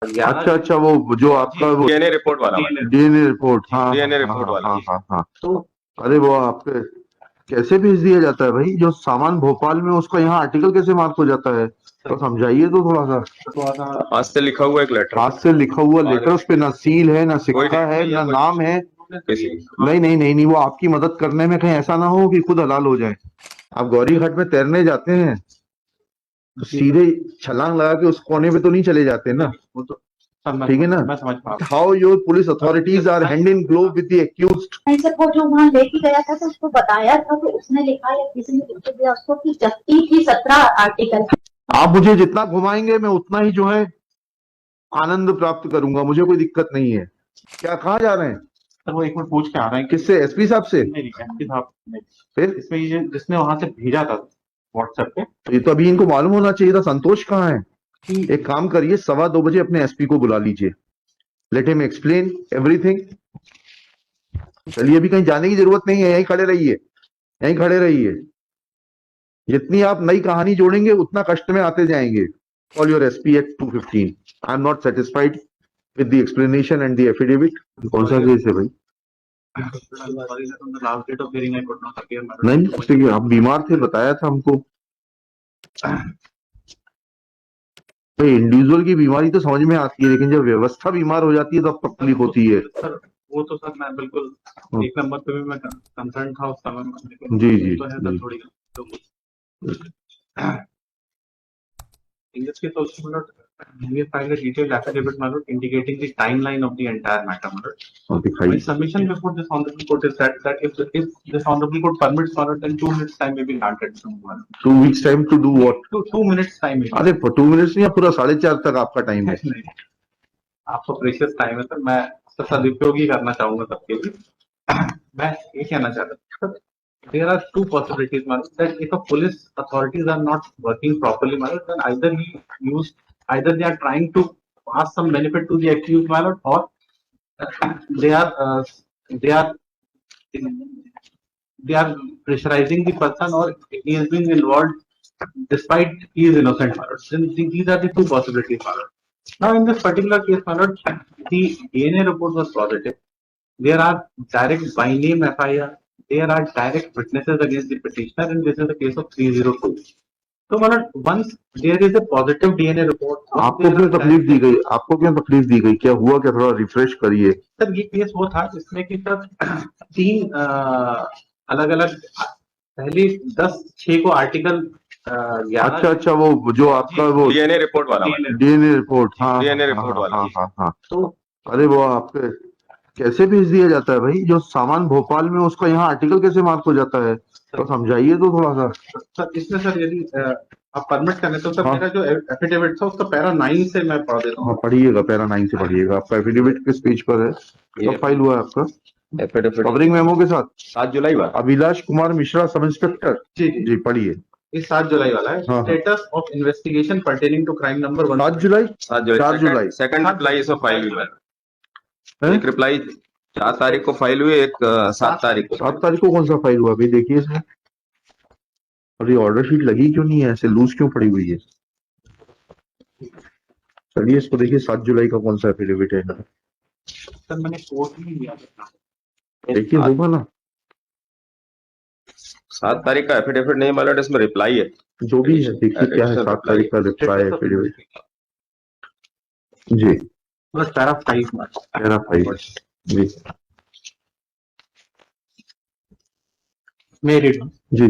अच्छा अच्छा, वो जो आपका वो डीएनए रिपोर्ट वाला डीएनए रिपोर्ट, हाँ डीएनए हाँ रिपोर्ट हाँ वाला। हाँ हाँ हाँ। तो अरे वो आपके कैसे भेज दिया जाता है भाई, जो सामान भोपाल में उसका यहाँ आर्टिकल कैसे मार्क हो जाता है, तो समझाइए तो थोड़ा सा। आज से लिखा हुआ एक लेटर, हाथ से लिखा हुआ लेटर, उस पे ना सील है, ना सिक्का है, ना नाम है। किसी नहीं नहीं नहीं नहीं, वो आपकी मदद करने में कहीं ऐसा ना हो कि खुद हलाल हो जाए। आप गौरी घाट में तैरने जाते हैं तो सीधे छलांग लगा के उस कोने पे तो नहीं चले जाते ना, वो तो ठीक है ना। मैं समझ पा रहा हूँ। How your police authorities are hand in glove with the accused. जब वो जो वहाँ लेके गया था तो उसको बताया था, तो उसने लिखा या किसी ने लिख के दिया उसको कि जब्ती की 17 आर्टिकल। आप मुझे जितना घुमाएंगे मैं उतना ही जो है आनंद प्राप्त करूंगा, मुझे कोई दिक्कत नहीं है। क्या कहाँ जा रहे हैं? सर वो एक मिनट पूछ के आ रहे हैं। किससे? एसपी साहब से? नहीं एसपी साहब नहीं। फिर इसमें ये जिसने वहां से भेजा था व्हाट्सएप पे, तो ये तो अभी इनको मालूम होना चाहिए था। संतोष कहाँ है? एक काम करिए, 2:15 अपने एसपी को बुला लीजिए, लेट हिम एक्सप्लेन एवरीथिंग। चलिए, अभी कहीं जाने की जरूरत नहीं है, यहीं खड़े रहिए, यहीं खड़े रहिए। जितनी आप नई कहानी जोड़ेंगे उतना कष्ट में आते जाएंगे। Call your SP at 2:15। I am not satisfied with the explanation and the affidavit. कौन सा केस है भाई? नहीं, ठीक है, आप बीमार थे, बताया था हमको। भाई इंडिविजुअल की बीमारी तो समझ में आती है, लेकिन जब व्यवस्था बीमार हो जाती है तो अब तकलीफ होती है। सर वो तो सर मैं बिल्कुल एक नंबर पे भी मैं कंसर्न था उस समय में। जी जी तो है सर जी। थोड़ी in this case also my lord, we have filed a detailed affidavit my lord indicating the timeline of the entire matter my lord. My submission before this honorable court is that if this honorable court permits my lord, then 2 minutes time may be granted to my lord. 2 weeks time to do what? 2 minutes time may be. अरे 2 minutes नहीं, पूरा 4:30 तक आपका time है। आपका precious time है sir, मैं सदुपयोग ही करना चाहूंगा सबके लिए। मैं ये कहना चाहता हूँ, there are two possibilities, Manu, that if a police authorities are not working properly, Manu, then either they are trying to pass some benefit to the accused, Manu, or they are they are they are pressurizing the person, or he is being involved despite he is innocent, Manu. Then these are the two possibilities, Manu. Now, in this particular case, Manu, the DNA report was positive. There are direct by name FIR. There are direct witnesses against the petitioner, and this is the case of 302. So, once there is a positive DNA report, आपको क्यों तकलीफ दी गई? आपको क्यों तकलीफ दी गई? क्या हुआ? क्या, थोड़ा रिफ्रेश करिए। सर ये केस वो था जिसमें कि सर 3 अलग अलग पहले 10/6 को आर्टिकल 11। अच्छा अच्छा, वो जो आपका वो डीएनए रिपोर्ट वाला डीएनए रिपोर्ट, हाँ डीएनए हाँ रिपोर्ट हाँ वाला। हाँ हाँ हाँ। तो अरे वो आपके कैसे भेज दिया जाता है भाई, जो सामान भोपाल में उसका यहाँ आर्टिकल कैसे मार्क हो जाता है, तो समझाइए तो थोड़ा सा। सर इसमें सर यदि आप परमिट करें तो सर मेरा जो एफिडेविट था उसका पैरा 9 से मैं पढ़ देता हूँ। पढ़िएगा, पैरा 9 से पढ़िएगा। आपका एफिडेविट किस पेज पर है? कब फाइल हुआ है आपका? एफिडेविट कवरिंग मेमो के साथ 7 जुलाई वाला। Abhilash Kumar Mishra, sub inspector. जी जी पढ़िए। ये 7 जुलाई वाला है। हाँ। Status of investigation pertaining to crime number 1। 7 July 4 July second reply इसमें फाइल हुआ है? एक रिप्लाई 4 तारीख को फाइल हुई, एक 7 तारीख को। 7 तारीख को कौन सा फाइल हुआ? अभी देखिए इसमें, और ये ऑर्डर शीट लगी क्यों नहीं है, ऐसे लूज क्यों पड़ी हुई है? चलिए इसको देखिए, 7 जुलाई का कौन सा एफिडेविट है? सर मैंने कोर्ट में लिया था, देखिए होगा ना। 7 तारीख का एफिडेविट नहीं मालूम, इसमें रिप्लाई है। जो भी है देखिए क्या है, 7 तारीख का रिप्लाई एफिडेविट। जी बस पैरा 5 पैरा 5 जी मेरिट जी।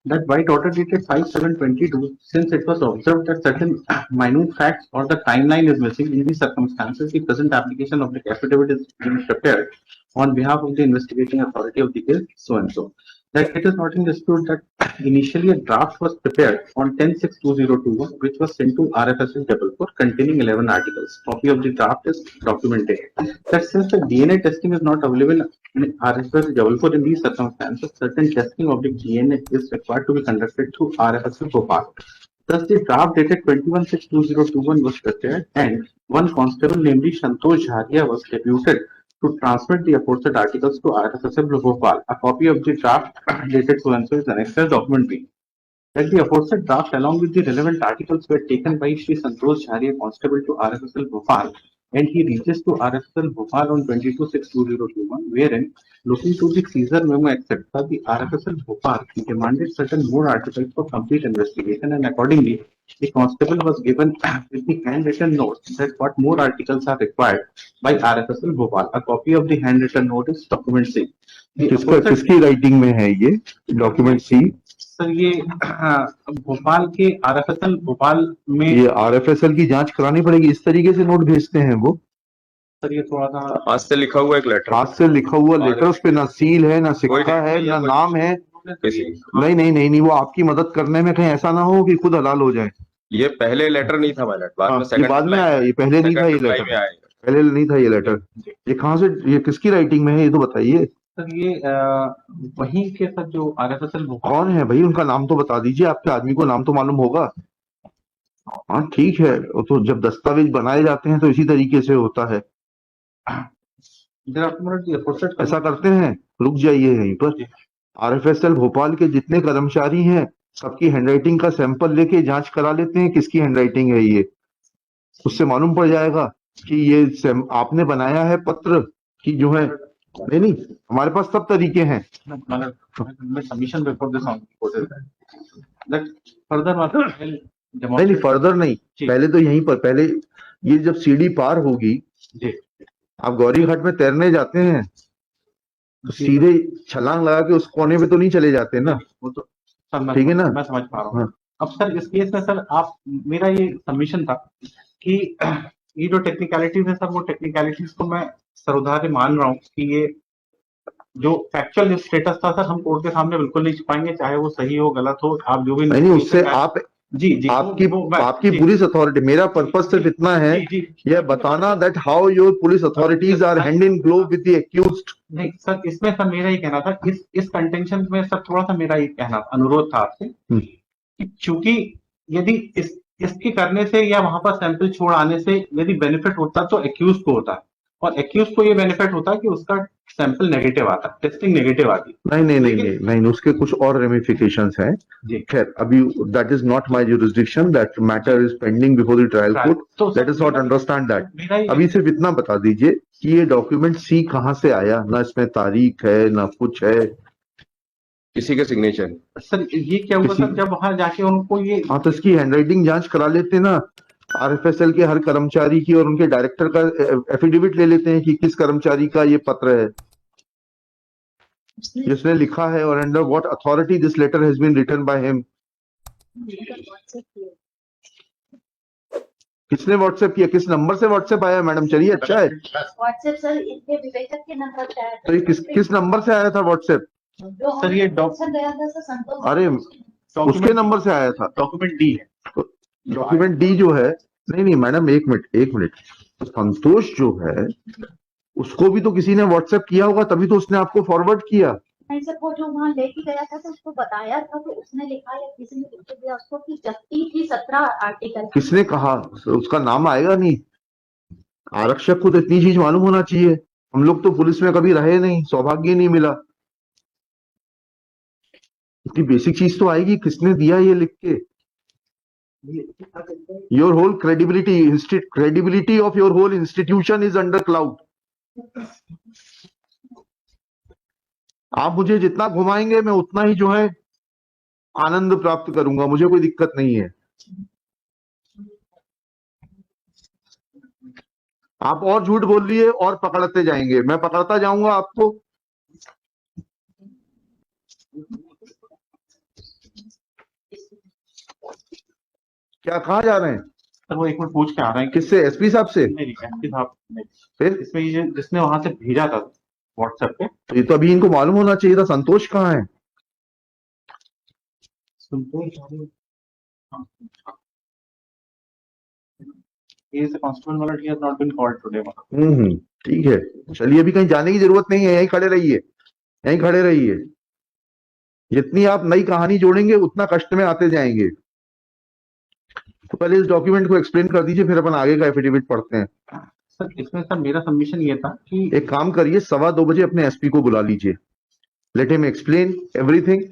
that white order dated 5/7/22, since it was observed that certain minute facts or the timeline is missing in these circumstances, the present application of the affidavit is being prepared on behalf of the investigating authority of the case so and so. That it is not in dispute that initially a draft was prepared on 10/6/2021, which was sent to RFSS Jabalpur containing 11 articles. Copy of the draft is documented. That since the DNA testing is not available in RFSS Jabalpur in these circumstances, certain testing of the DNA is required to be conducted through RFSS Bhopal. Thus, the draft dated 21/6/2021 was prepared, and one constable, namely Santosh Jharia, was deputed to transmit the aforesaid articles to RFSS Bhopal. A copy of the draft dated so and so is annexed as document B. that the aforesaid draft along with the relevant articles were taken by Shri Santosh Jharia, Constable to RFSL Bhopal, and he reaches to RFSL Bhopal on 22/6/2021, wherein looking to the seizure memo etc., the RFSL Bhopal demanded certain more articles for complete investigation, and accordingly, the constable was given with the handwritten note that what more articles are required by RFSL Bhopal. A copy of the handwritten note is document C. The किसका aforesaid- किसकी writing में है ये document सी? Sir ये भोपाल के RFSL Bhopal में ये आरएफएसएल की जांच करानी पड़ेगी, इस तरीके से नोट भेजते हैं वो? सर ये थोड़ा सा हाथ से लिखा हुआ एक लेटर हाथ से लिखा हुआ लेटर, उस पे ना सील है, ना सिक्का है, ना नाम है। किसी नहीं नहीं नहीं नहीं, वो आपकी मदद करने में कहीं ऐसा ना हो कि खुद हलाल हो जाए। ये पहले लेटर नहीं था पायलट, बाद में ये सेकंड बाद में आया, ये पहले नहीं था ये रिप्लाई लेटर, में आया। पहले नहीं था ये लेटर। ये कहाँ से, ये किसकी राइटिंग में है ये तो बताइए। सर ये वहीं के सर जो RFSL भोपाल कौन है भाई, उनका नाम तो बता दीजिए, आपके आदमी को नाम तो मालूम होगा। हाँ ठीक है, वो तो जब दस्तावेज बनाए जाते हैं तो इसी तरीके से होता है। ऐसा करते हैं, रुक जाइए यहीं पर। आरएफएसएल भोपाल के जितने कर्मचारी हैं सबकी हैंडराइटिंग का सैंपल लेके जांच करा लेते हैं किसकी हैंडराइटिंग है ये, उससे मालूम पड़ जाएगा कि ये आपने बनाया है पत्र कि जो है। नहीं नहीं, हमारे पास सब तरीके हैं। Submission before this on that further नहीं नहीं, फर्दर नहीं, पहले तो यहीं पर, पहले ये जब सीढ़ी पार होगी, जी आप गौरी घाट में तैरने जाते हैं तो सीधे छलांग लगा के उस कोने पे तो नहीं चले जाते ना, वो तो सर ठीक है ना? मैं समझ पा रहा हूँ। हाँ। अब सर इस केस में सर आप मेरा ये सबमिशन था कि ये जो टेक्निकलिटीज है सर, वो टेक्निकलिटीज को मैं सरोधार्य मान रहा हूँ कि ये जो फैक्चुअल स्टेटस था सर, हम कोर्ट के सामने बिल्कुल नहीं छुपाएंगे, चाहे वो सही हो गलत हो, आप जो भी नहीं, उससे आप जी जी आपकी पुलिस अथॉरिटी, मेरा पर्पस सिर्फ इतना है यह बताना that how your police authorities are hand in glove with the accused. नहीं सर, इसमें सर मेरा ही कहना था, इस कंटेंशन में सर थोड़ा सा मेरा ही कहना अनुरोध था आपसे कि चूंकि यदि इसके करने से या वहां पर सैंपल छोड़ आने से यदि बेनिफिट होता तो एक्यूज को होता है, और एक्यूज को ये बेनिफिट होता है कि उसका सैंपल नेगेटिव आता, टेस्टिंग नेगेटिव आती। नहीं नहीं नहीं नहीं नहीं, उसके कुछ और रेमिफिकेशंस हैं। खैर अभी that is not my jurisdiction, that matter is pending before the trial court, let us not understand that. अभी सिर्फ इतना बता दीजिए कि ये डॉक्यूमेंट सी कहाँ से आया, ना इसमें तारीख है ना कुछ है, किसी के सिग्नेचर। सर ये क्या हुआ सर, जब वहां जाके उनको ये हाँ तो इसकी हैंडराइटिंग जांच करा लेते ना, आरएफएसएल के हर कर्मचारी की और उनके डायरेक्टर का एफिडेविट ले लेते हैं कि किस कर्मचारी का ये पत्र है जिसने लिखा है, और under what authority this letter has been written by him. किसने व्हाट्सएप किया, किस नंबर से व्हाट्सएप आया मैडम? चलिए अच्छा है, व्हाट्सएप सर इनके विवेचक के नंबर पे आया तो ये किस नंबर से आया था व्हाट्सएप? सर ये सर गया था सर संतोष। अरे उसके नंबर से आया था, डॉक्यूमेंट डी है, डॉक्यूमेंट डी जो है। नहीं नहीं मैडम, एक मिनट, तो संतोष जो है उसको भी तो किसी ने व्हाट्सएप किया होगा, तभी तो उसने आपको फॉरवर्ड किया। नहीं सर, वो जो वहाँ लेके गया था तो उसको बताया था, तो उसने लिखा या किसी ने लिख के दिया उसको कि 17 आर्टिकल। किसने कहा? उसका नाम आएगा नहीं, आरक्षक को तो इतनी चीज मालूम होना चाहिए। हम लोग तो पुलिस में कभी रहे नहीं, सौभाग्य नहीं मिला, इतनी बेसिक चीज तो आएगी, किसने दिया ये लिख के। Your whole credibility of your whole institution is under cloud. आप मुझे जितना घुमाएंगे मैं उतना ही जो है आनंद प्राप्त करूंगा, मुझे कोई दिक्कत नहीं है। आप और झूठ बोल लिए और पकड़ते जाएंगे, मैं पकड़ता जाऊंगा आपको। क्या कहाँ जा रहे हैं? सर वो एक मिनट पूछ के आ रहे हैं। किससे? एसपी साहब से? नहीं एसपी साहब नहीं। फिर इसमें ये जिसने वहां से भेजा था व्हाट्सएप पे, तो ये तो अभी इनको मालूम होना चाहिए था। संतोष कहाँ है? कांस्टेबल वाला ही has not been called today. ठीक है, चलिए अभी कहीं जाने की जरूरत नहीं है, यहीं खड़े रहिए, यहीं खड़े रहिए। जितनी आप नई कहानी जोड़ेंगे उतना कष्ट में आते जाएंगे। तो पहले इस डॉक्यूमेंट को एक्सप्लेन कर दीजिए, फिर अपन आगे का एफिडेविट पढ़ते हैं। सर इसमें सर मेरा सबमिशन ये था कि एक काम करिए, 2:15 बजे अपने एसपी को बुला लीजिए, let him explain everything.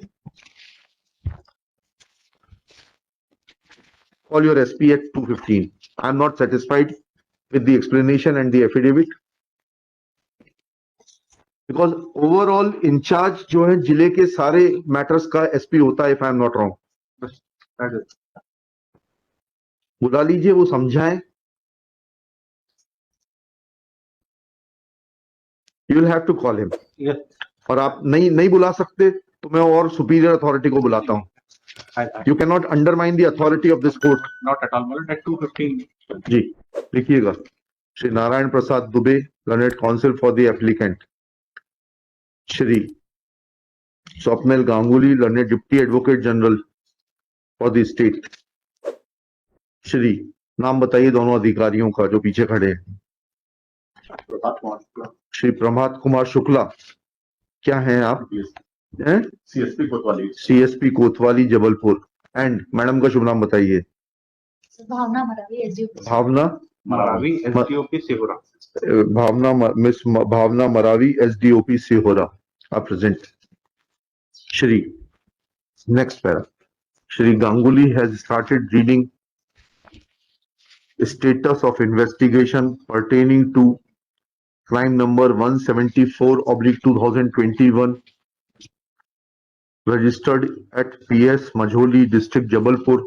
call your SP at 2:15. I'm not satisfied with the explanation and the affidavit because overall in charge जो है जिले के सारे matters का SP होता है, if I'm not wrong. That is- बुला लीजिए, वो समझाएं. You will have to call him. Yes, और आप नहीं बुला सकते तो मैं और सुपीरियर अथॉरिटी को बुलाता हूं. I- You cannot undermine the authority of this court. not at all. At 2:15. जी लिखिएगा. Shri Narayan Prasad Dubey, learned counsel for the applicant. Shri Swapnil Ganguly, learned deputy advocate general for the state. Shri नाम बताइए दोनों अधिकारियों का जो पीछे खड़े हैं. श्री प्रभात कुमार शुक्ला, क्या हैं आप? हैं? CSP कोतवाली. CSP कोतवाली जबलपुर. एंड मैडम का शुभ नाम बताइए. Bhavna Maravi SDO. Bhavna Maravi, SDOP Sehura. Miss Bhavna Maravi, SDOP Sihora are present. Shri, next para. Shri Ganguly has started reading status of investigation pertaining to crime number 174/2021 registered at PS Majholi district Jabalpur.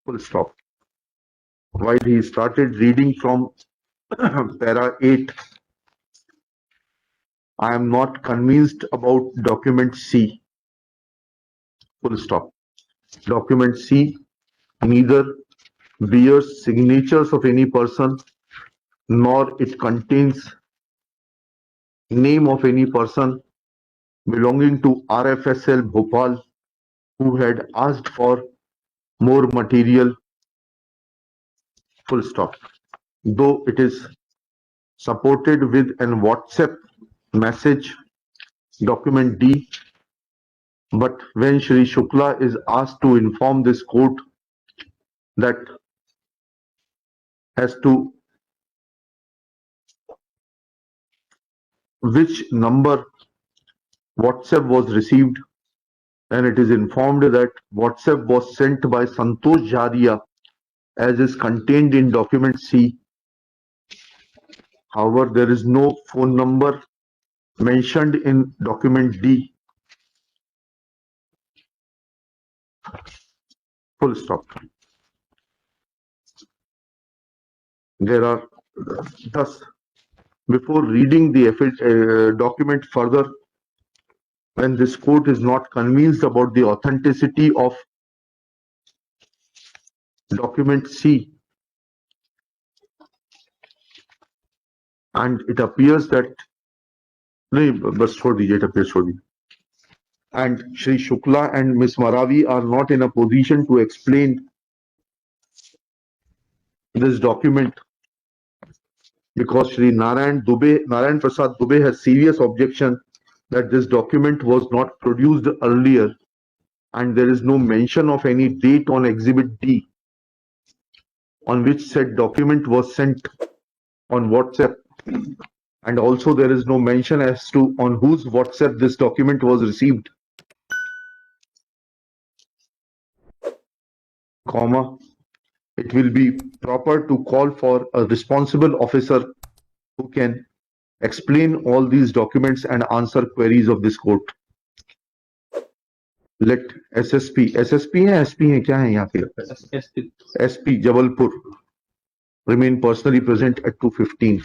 Full stop. While he started reading from para 8, I am not convinced about document C. Full stop. Document C neither bears signatures of any person nor it contains name of any person belonging to RFSL Bhopal who had asked for more material. Full stop. Though it is supported with an WhatsApp message, document D, but when Shri Shukla is asked to inform this court that as to which number WhatsApp was received, and it is informed that WhatsApp was sent by Santosh Jaria as is contained in document C. However, there is no phone number mentioned in document D. Full stop. There are thus, before reading the document further, when this court is not convinced about the authenticity of document C, and it appears that नहीं बस छोड़ दीजिए, it appears छोड़ दीजिए. And Shri Shukla and Miss Maravi are not in a position to explain this document because Shri Narayan Prasad Dubey has serious objection that this document was not produced earlier and there is no mention of any date on Exhibit D on which said document was sent on WhatsApp, and also there is no mention as to on whose WhatsApp this document was received, comma, it will be proper to call for a responsible officer who can explain all these documents and answer queries of this court. Let SSP है, SP है, क्या है यहाँ पे? SSP. SP Jabalpur remain personally present at 2:15.